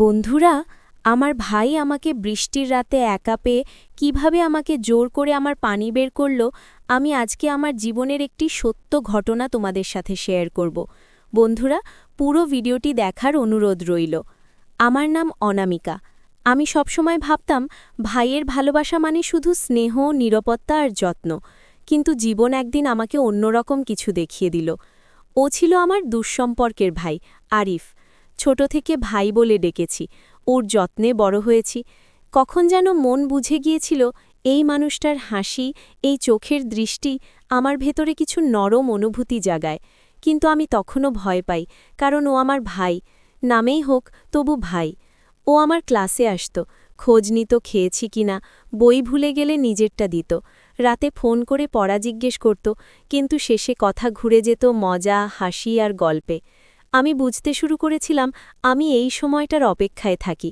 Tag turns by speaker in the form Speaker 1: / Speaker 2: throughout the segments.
Speaker 1: বন্ধুরা, আমার ভাই আমাকে বৃষ্টির রাতে একা পেয়ে কীভাবে আমাকে জোর করে আমার পানি বের করল, আমি আজকে আমার জীবনের একটি সত্য ঘটনা তোমাদের সাথে শেয়ার করব। বন্ধুরা, পুরো ভিডিওটি দেখার অনুরোধ রইল। আমার নাম অনামিকা। আমি সবসময় ভাবতাম ভাইয়ের ভালোবাসা মানে শুধু স্নেহ, নিরাপত্তা আর যত্ন। কিন্তু জীবন একদিন আমাকে অন্যরকম কিছু দেখিয়ে দিল। ও ছিল আমার দুঃসম্পর্কের ভাই, আরিফ। ছোট থেকে ভাই বলে ডেকেছি, ওর যত্নে বড় হয়েছি। কখন যেন মন বুঝে গিয়েছিল এই মানুষটার হাসি, এই চোখের দৃষ্টি আমার ভেতরে কিছু নরম অনুভূতি জাগায়। কিন্তু আমি তখনও ভয় পাই, কারণ ও আমার ভাই, নামেই হোক তবু ভাই। ও আমার ক্লাসে আসত, খোঁজ নিত খেয়েছি কিনা, বই ভুলে গেলে নিজেরটা দিত, রাতে ফোন করে পড়া জিজ্ঞেস করত, কিন্তু শেষে কথা ঘুরে যেত মজা, হাসি আর গল্পে। আমি বুঝতে শুরু করেছিলাম আমি এই সময়টার অপেক্ষায় থাকি।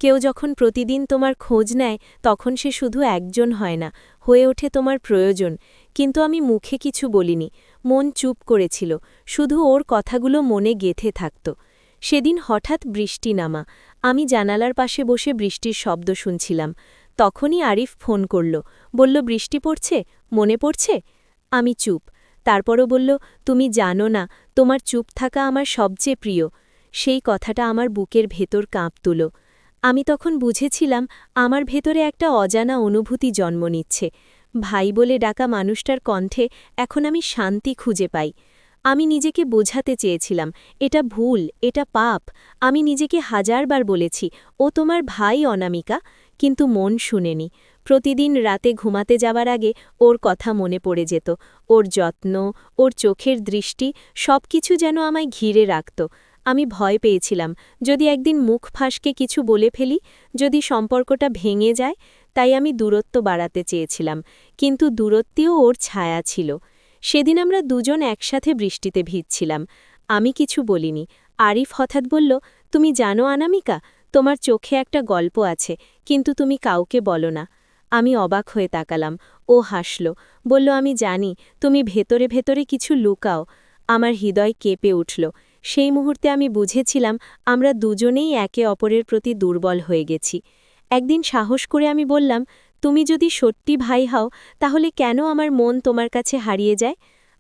Speaker 1: কেউ যখন প্রতিদিন তোমার খোঁজ নেয়, তখন সে শুধু একজন হয় না, হয়ে ওঠে তোমার প্রয়োজন। কিন্তু আমি মুখে কিছু বলিনি, মন চুপ করেছিল, শুধু ওর কথাগুলো মনে গেঁথে থাকত। সেদিন হঠাৎ বৃষ্টি নামা। আমি জানালার পাশে বসে বৃষ্টির শব্দ শুনছিলাম। তখনই আরিফ ফোন করল, বলল, বৃষ্টি পড়ছে, মনে পড়ছে? আমি চুপ। তারপরও বলল, তুমি জানো না, তোমার চুপ থাকা আমার সবচেয়ে প্রিয়। সেই কথাটা আমার বুকের ভেতর কাঁপ তুলো। আমি তখন বুঝেছিলাম আমার ভেতরে একটা অজানা অনুভূতি জন্ম নিচ্ছে। ভাই বলে ডাকা মানুষটার কণ্ঠে এখন আমি শান্তি খুঁজে পাই। আমি নিজেকে বোঝাতে চেয়েছিলাম এটা ভুল, এটা পাপ। আমি নিজেকে হাজারবার বলেছি ও তোমার ভাই অনামিকা, কিন্তু মন শুনেনি। প্রতিদিন রাতে ঘুমাতে যাবার আগে ওর কথা মনে পড়ে যেত, ওর যত্ন, ওর চোখের দৃষ্টি, সবকিছু যেন আমায় ঘিরে রাখত। আমি ভয় পেয়েছিলাম যদি একদিন মুখ ফাঁসকে কিছু বলে ফেলি, যদি সম্পর্কটা ভেঙে যায়। তাই আমি দূরত্ব বাড়াতে চেয়েছিলাম, কিন্তু দূরত্বেও ওর ছায়া ছিল। সেদিন আমরা দুজন একসাথে বৃষ্টিতে ভিজছিলাম। আমি কিছু বলিনি। আরিফ হঠাৎ বলল, তুমি জানো অনামিকা, তোমার চোখে একটা গল্প আছে, কিন্তু তুমি কাউকে বলো না। আমি অবাক হয়ে তাকালাম। ও হাসল, বলল, আমি জানি তুমি ভেতরে ভেতরে কিছু লুকাও। আমার হৃদয় কেঁপে উঠল। সেই মুহূর্তে আমি বুঝেছিলাম আমরা দুজনেই একে অপরের প্রতি দুর্বল হয়ে গেছি। একদিন সাহস করে আমি বললাম, তুমি যদি সত্যি ভাই হও, তাহলে কেন আমার মন তোমার কাছে হারিয়ে যায়?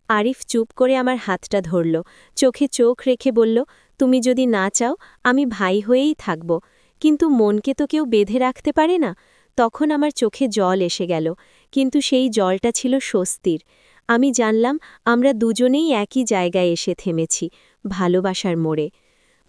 Speaker 1: আরিফ চুপ করে আমার হাতটা ধরল, চোখে চোখ রেখে বলল, তুমি যদি না চাও, আমি ভাই হয়েই থাকব। কিন্তু মনকে তো কেউ বেঁধে রাখতে পারে না। তখন আমার চোখে জল এসে গেল, কিন্তু সেই জলটা ছিল স্বস্তির। আমি জানলাম আমরা দুজনেই একই জায়গায় এসে থেমেছি, ভালোবাসার মোড়ে।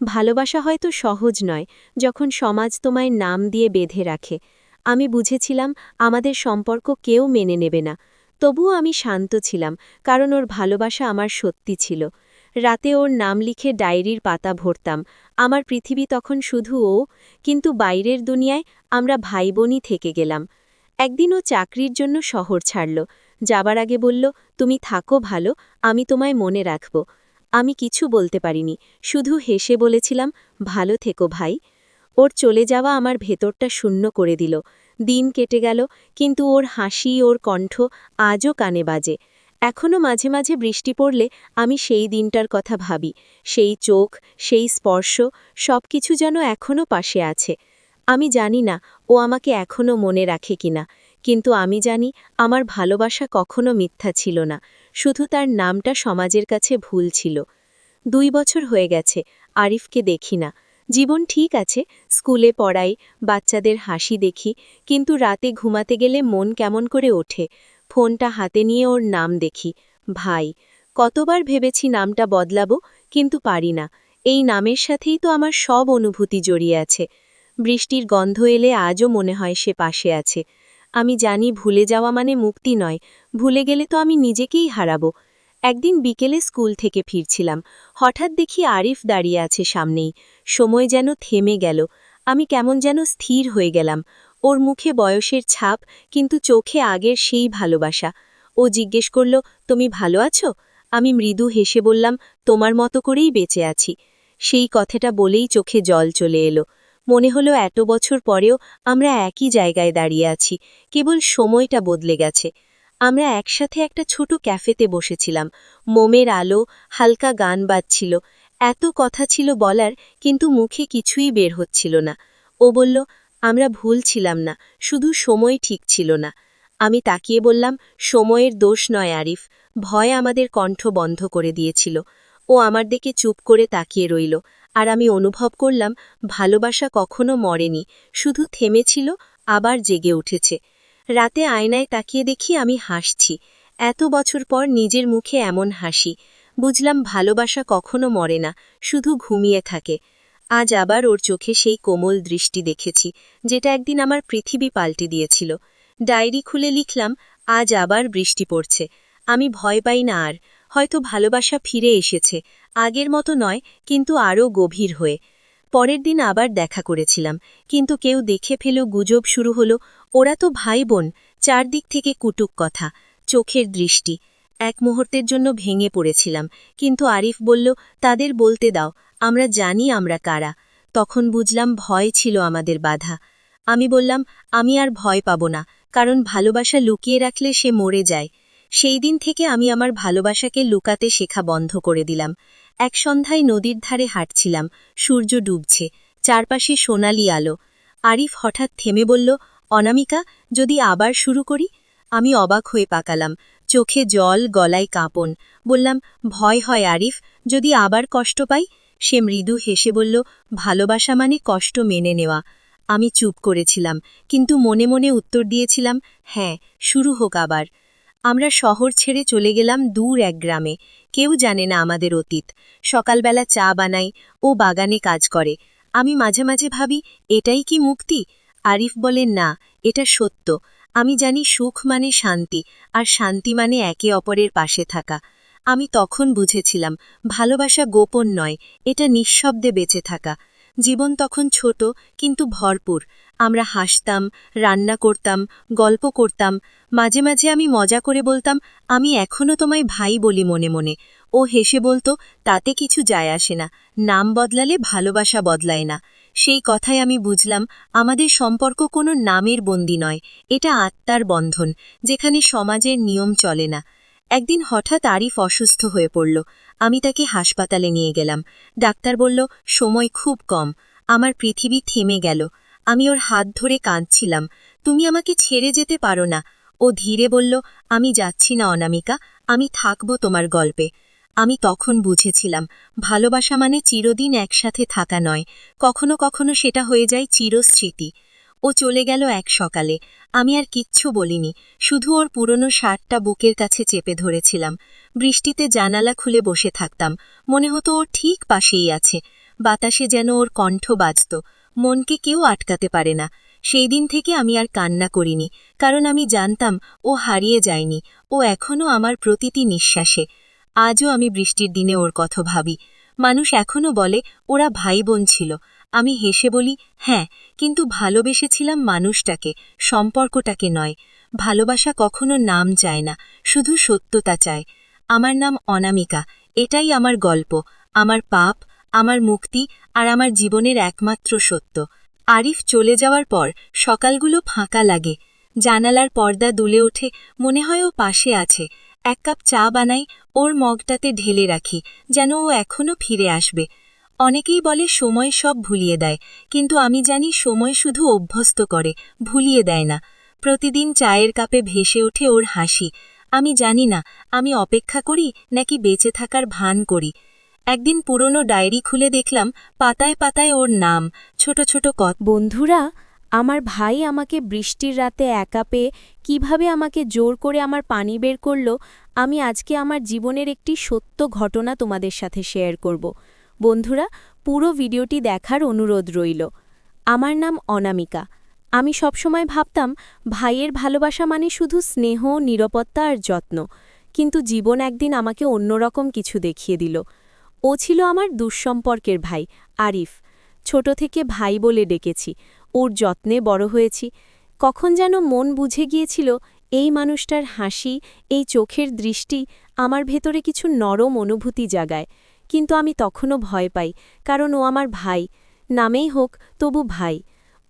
Speaker 1: ভালোবাসা হয়তো সহজ নয়, যখন সমাজ তোমায় নাম দিয়ে বেঁধে রাখে। আমি বুঝেছিলাম আমাদের সম্পর্ক কেউ মেনে নেবে না। তবুও আমি শান্ত ছিলাম, কারণ ওর ভালোবাসা আমার সত্যি ছিল। রাতে ওর নাম লিখে ডায়েরির পাতা ভরতাম। আমার পৃথিবী তখন শুধু ও, কিন্তু বাইরের দুনিয়ায় আমরা ভাই বোনই থেকে গেলাম। একদিন ও চাকরির জন্য শহর ছাড়ল। যাবার আগে বলল, তুমি থাকো ভালো, আমি তোমায় মনে রাখব। আমি কিছু বলতে পারিনি, শুধু হেসে বলেছিলাম, ভালো থেকো ভাই। ওর চলে যাওয়া আমার ভেতরটা শূন্য করে দিল। দিন কেটে গেল, কিন্তু ওর হাসি, ওর কণ্ঠ আজও কানে বাজে। এখনও মাঝে মাঝে বৃষ্টি পড়লে আমি সেই দিনটার কথা ভাবি। সেই চোখ, সেই স্পর্শ, সবকিছু যেন এখনও পাশে আছে। আমি জানি না ও আমাকে এখনও মনে রাখে কিনা, কিন্তু আমি জানি আমার ভালোবাসা কখনো মিথ্যা ছিল না, শুধু তার নামটা সমাজের কাছে ভুল ছিল। 2 বছর হয়ে গেছে, আরিফকে দেখি না। জীবন ঠিক আছে, স্কুলে পড়াই, বাচ্চাদের হাসি দেখি, কিন্তু রাতে ঘুমাতে গেলে মন কেমন করে ওঠে। ফোনটা হাতে নিয়ে ওর নাম দেখি, ভাই। কতবার ভেবেছি নামটা বদলাবো, কিন্তু পারি না। এই নামের সাথেই তো আমার সব অনুভূতি জড়িয়ে আছে। বৃষ্টির গন্ধ এলে আজও মনে হয় সে পাশে আছে। আমি জানি ভুলে যাওয়া মানে মুক্তি নয়, ভুলে গেলে তো আমি নিজেকেই হারাবো। একদিন বিকেলে স্কুল থেকে ফিরছিলাম, হঠাৎ দেখি আরিফ দাঁড়িয়ে আছে সামনেই। সময় যেন থেমে গেল, আমি কেমন যেন স্থির হয়ে গেলাম। ওর মুখে বয়সের ছাপ, কিন্তু চোখে আগের সেই ভালোবাসা। ও জিজ্ঞেস করল, তুমি ভালো আছো? আমি মৃদু হেসে বললাম, তোমার মতো করেই বেঁচে আছি। সেই কথাটা বলেই চোখে জল চলে এলো। মনে হলো এত বছর পরেও আমরা একই জায়গায় দাঁড়িয়ে আছি, কেবল সময়টা বদলে গেছে। আমরা একসাথে একটা ছোট ক্যাফেতে বসেছিলাম, মোমের আলো, হালকা গান বাজছিল।
Speaker 2: এত কথা ছিল বলার, কিন্তু মুখে কিছুই বের হচ্ছিল না। ও বলল, আমরা ভুল ছিলাম না, শুধু সময় ঠিক ছিল না। আমি তাকিয়ে বললাম, সময়ের দোষ নয় আরিফ, ভয় আমাদের কণ্ঠ বন্ধ করে দিয়েছিল। ও আমার দিকে চুপ করে তাকিয়ে রইল, আর আমি অনুভব করলাম ভালোবাসা কখনো মরেনি, শুধু থেমেছিল, আবার জেগে উঠেছে। রাতে আয়নায় তাকিয়ে দেখি আমি হাসছি। এত বছর পর নিজের মুখে এমন হাসি। বুঝলাম ভালোবাসা কখনো মরে না, শুধু ঘুমিয়ে থাকে। আজ আবার ওর চোখে সেই কোমল দৃষ্টি দেখেছি, যেটা একদিন আমার পৃথিবী পাল্টে দিয়েছিল। ডায়েরি খুলে লিখলাম, আজ আবার বৃষ্টি পড়ছে। আমি ভয় পাই না আর, হয়তো ভালোবাসা ফিরে এসেছে, আগের মতো নয়, কিন্তু আরও গভীর হয়ে। পরের দিন আবার দেখা করেছিলাম, কিন্তু কেউ দেখে ফেল, গুজব শুরু হলো, ওরা তো ভাই বোন। চারদিক থেকে কুটুক কথা, চোখের দৃষ্টি। এক মুহূর্তের জন্য ভেঙে পড়েছিলাম, কিন্তু আরিফ বলল, তাদের বলতে দাও, আমরা জানি আমরা কারা। তখন বুঝলাম ভয় ছিল আমাদের বাধা। আমি বললাম, আমি আর ভয় পাব না, কারণ ভালোবাসা লুকিয়ে রাখলে সে মরে যায়। সেই দিন থেকে আমি আমার ভালোবাসাকে লুকাতে শেখা বন্ধ করে দিলাম। এক সন্ধ্যায় নদীর ধারে হাঁটছিলাম, সূর্য ডুবছে, চারপাশে সোনালি আলো। আরিফ হঠাৎ থেমে বলল, অনামিকা, যদি আবার শুরু করি? আমি অবাক হয়ে পাকালাম, চোখে জল, গলায় কাঁপন। বললাম, ভয় হয় আরিফ, যদি আবার কষ্ট পাই? সে মৃদু হেসে বলল, ভালোবাসা মানে কষ্ট মেনে নেওয়া। আমি চুপ করেছিলাম, কিন্তু মনে মনে উত্তর দিয়েছিলাম, হ্যাঁ, শুরু হোক আবার। আমরা শহর ছেড়ে চলে গেলাম দূর এক গ্রামে। কেউ জানে না আমাদের অতীত। সকালবেলা চা বানাই, ও বাগানে কাজ করে। আমি মাঝে মাঝে ভাবি, এটাই কি মুক্তি? আরিফ বলে, না, এটা সত্য। আমি জানি সুখ মানে শান্তি, আর শান্তি মানে একে অপরের পাশে থাকা। আমি তখন বুঝেছিলাম ভালোবাসা গোপন নয়, এটা নিঃশব্দে বেঁচে থাকা। জীবন তখন ছোট, কিন্তু ভরপুর। আমরা হাসতাম, রান্না করতাম, গল্প করতাম। মাঝে মাঝে আমি মজা করে বলতাম, আমি এখনো তোমায় ভাই বলি মনে মনে। ও হেসে বলতো, তাতে কিছু যায় আসে না, নাম বদলালে ভালোবাসা বদলায় না। সেই কথায় আমি বুঝলাম আমাদের সম্পর্ক কোনো নামের বন্দী নয়, এটা আত্মার বন্ধন, যেখানে সমাজের নিয়ম চলে না। একদিন হঠাৎ আরিফ অসুস্থ হয়ে পড়ল। আমি তাকে হাসপাতালে নিয়ে গেলাম। ডাক্তার বলল, সময় খুব কম। আমার পৃথিবী থেমে গেল। আমি ওর হাত ধরে কাঁদছিলাম, তুমি আমাকে ছেড়ে যেতে পারো না। ও ধীরে বলল, আমি যাচ্ছি না অনামিকা, আমি থাকব তোমার গল্পে। আমি তখন বুঝেছিলাম ভালোবাসা মানে চিরদিন একসাথে থাকা নয়, কখনো কখনো সেটা হয়ে যায় চিরস্মৃতি। ও চলে গেল এক সকালে। আমি আর কিচ্ছু বলিনি, শুধু ওর পুরনো শার্টটা বুকের কাছে চেপে ধরেছিলাম। বৃষ্টিতে জানালা খুলে বসে থাকতাম, মনে হতো ও ঠিক পাশেই আছে। বাতাসে যেন ওর কণ্ঠ বাজত। মনকে কেউ আটকাতে পারে না। সেই দিন থেকে আমি আর কান্না করিনি, কারণ আমি জানতাম ও হারিয়ে যায়নি, ও এখনও আমার প্রতিটি নিঃশ্বাসে। আজও আমি বৃষ্টির দিনে ওর কথা ভাবি। মানুষ এখনও বলে, ওরা ভাই বোন ছিল। আমি হেসে বলি, হ্যাঁ, কিন্তু ভালোবেসেছিলাম মানুষটাকে, সম্পর্কটাকে নয়। ভালোবাসা কখনো নাম চায় না, শুধু সত্যতা চায়। আমার নাম অনামিকা, এটাই আমার গল্প, আমার পাপ, আমার মুক্তি, আর আমার জীবনের একমাত্র সত্য। আরিফ চলে যাওয়ার পর সকালগুলো ফাঁকা লাগে। জানালার পর্দা দুলে ওঠে, মনে হয় ও পাশে আছে। এক কাপ চা বানাই, ওর মগটাতে ঢেলে রাখি, যেন ও এখনো ফিরে আসবে। অনেকেই বলে সময় সব ভুলিয়ে দেয়, কিন্তু আমি জানি সময় শুধু অভ্যস্ত করে, ভুলিয়ে দেয় না। প্রতিদিন চায়ের কাপে ভেসে ওঠে ওর হাসি। আমি জানি না আমি অপেক্ষা করি নাকি বেঁচে থাকার ভান করি। একদিন পুরনো ডায়েরি খুলে দেখলাম, পাতায় পাতায় ওর নাম, ছোট ছোট কথা।
Speaker 1: বন্ধুরা, আমার ভাই আমাকে বৃষ্টির রাতে একা পেয়ে কীভাবে আমাকে জোর করে আমার পানি বের করল, আমি আজকে আমার জীবনের একটি সত্য ঘটনা তোমাদের সাথে শেয়ার করব। বন্ধুরা, পুরো ভিডিওটি দেখার অনুরোধ রইল। আমার নাম অনামিকা। আমি সবসময় ভাবতাম ভাইয়ের ভালোবাসা মানে শুধু স্নেহ, নিরাপত্তা আর যত্ন। কিন্তু জীবন একদিন আমাকে অন্যরকম কিছু দেখিয়ে দিল। ও ছিল আমার দুঃসম্পর্কের ভাই, আরিফ। ছোট থেকে ভাই বলে ডেকেছি, ওর যত্নে বড় হয়েছি। কখন যেন মন বুঝে গিয়েছিল এই মানুষটার হাসি, এই চোখের দৃষ্টি আমার ভেতরে কিছু নরম অনুভূতি জাগায়। কিন্তু আমি তখনও ভয় পাই, কারণ ও আমার ভাই, নামেই হোক তবু ভাই।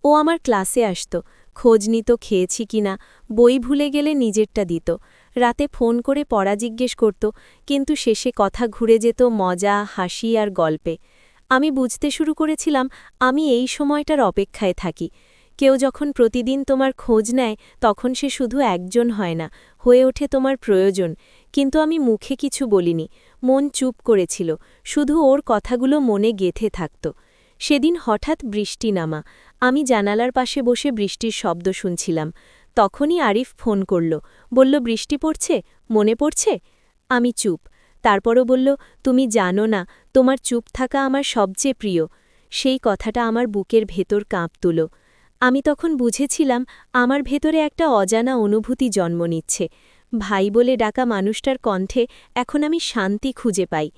Speaker 1: ও আমার ক্লাসে আসত, খোঁজ নিত খেয়েছি কিনা, বই ভুলে গেলে নিজেরটা দিত। রাতে ফোন করে পড়া জিজ্ঞেস করত, কিন্তু শেষে কথা ঘুরে যেত মজা, হাসি আর গল্পে। আমি বুঝতে শুরু করেছিলাম আমি এই সময়টার অপেক্ষায় থাকি। কেউ যখন প্রতিদিন তোমার খোঁজ নেয় তখন সে শুধু একজন হয় না, হয়ে ওঠে তোমার প্রয়োজন। কিন্তু আমি মুখে কিছু বলিনি, মন চুপ করেছিল, শুধু ওর কথাগুলো মনে গেঁথে থাকত। সেদিন হঠাৎ বৃষ্টি নামা। আমি জানালার পাশে বসে বৃষ্টির শব্দ শুনছিলাম। তখনই আরিফ ফোন করল, বলল বৃষ্টি পড়ছে, মনে পড়ছে? আমি চুপ। তারপরও বলল, তুমি জানো না, তোমার চুপ থাকা আমার সবচেয়ে প্রিয়। সেই কথাটা আমার বুকের ভেতর কাঁপ তুল। আমি তখন বুঝেছিলাম আমার ভেতরে একটা অজানা অনুভূতি জন্ম নিচ্ছে। ভাই বলে ডাকা মানুষটার কণ্ঠে এখন আমি শান্তি খুঁজে পাই।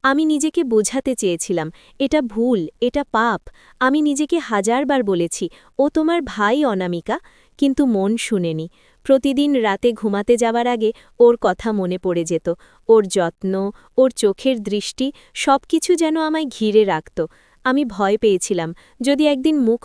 Speaker 1: আমি নিজেকে বোঝাতে চেয়েছিলাম এটা ভুল, এটা পাপ। আমি নিজেকে হাজারবার বলেছি ও তোমার ভাই অনামিকা, কিন্তু মন শুনেনি। প্রতিদিন রাতে ঘুমাতে যাবার আগে ওর কথা মনে পড়ে যেত, ওর যত্ন, ওর চোখের দৃষ্টি, সবকিছু যেন আমায় ঘিরে রাখত। আমি ভয় পেয়েছিলাম যদি একদিন মুখ